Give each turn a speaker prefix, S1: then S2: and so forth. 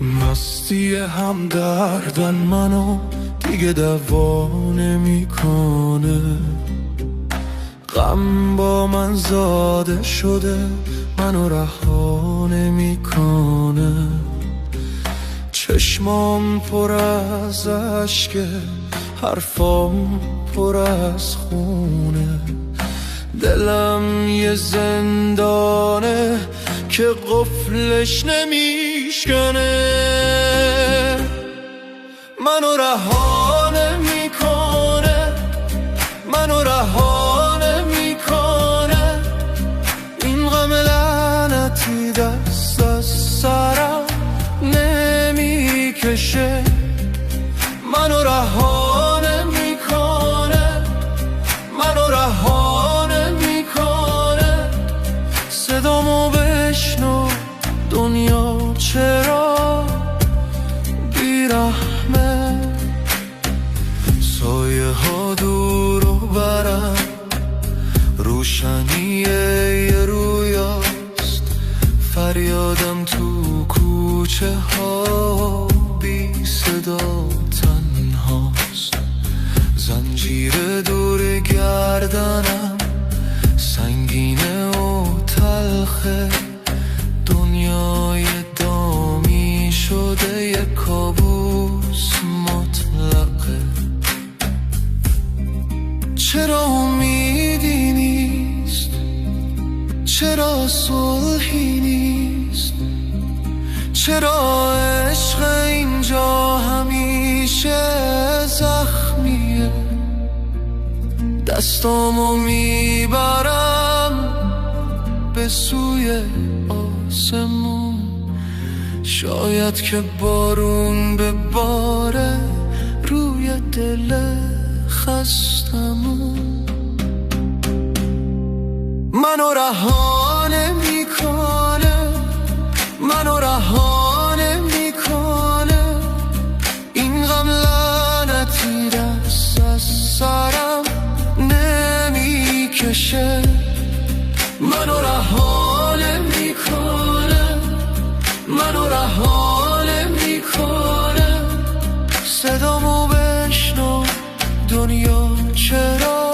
S1: مستی همدردن منو دیگه دوا نمیکنه، غم با من زاده شده منو رها نمیکنه. چشمام پر از اشکه، حرفام پر از خونه، دلم یه زندانه که قفلش نمیشکنه. منو رها نمیکنه، منو رها نمیکنه، این غم لعنتی دست از سرم نمیکشه. منو رها نمیکنه، منو رها نمیکنه، صدامو بشنو دنیا چرا بیرحمه. سایه ها دور و برم، روشنی یه رویاست، فریادم تو کوچه ها بی صدا تنهاست. زنجیر دور گردنم سنگینه و تلخه، دنیای دامی شده یه کابوس مطلقه. چرا امیدی نیست، چرا صلحی نیست، چرا عشق اینجا همیشه زخمیه. دستامو میبرم به سوی آسمون، شاید که بارون بباره روی دل خستمون. منو رها نمیکنه، منو رها نمیکنه، این غم لعنتی دست از سرم نمیکشه. منو رها نمیکنه، منو رها نمیکنه، صدامو بشنو دنیا چرا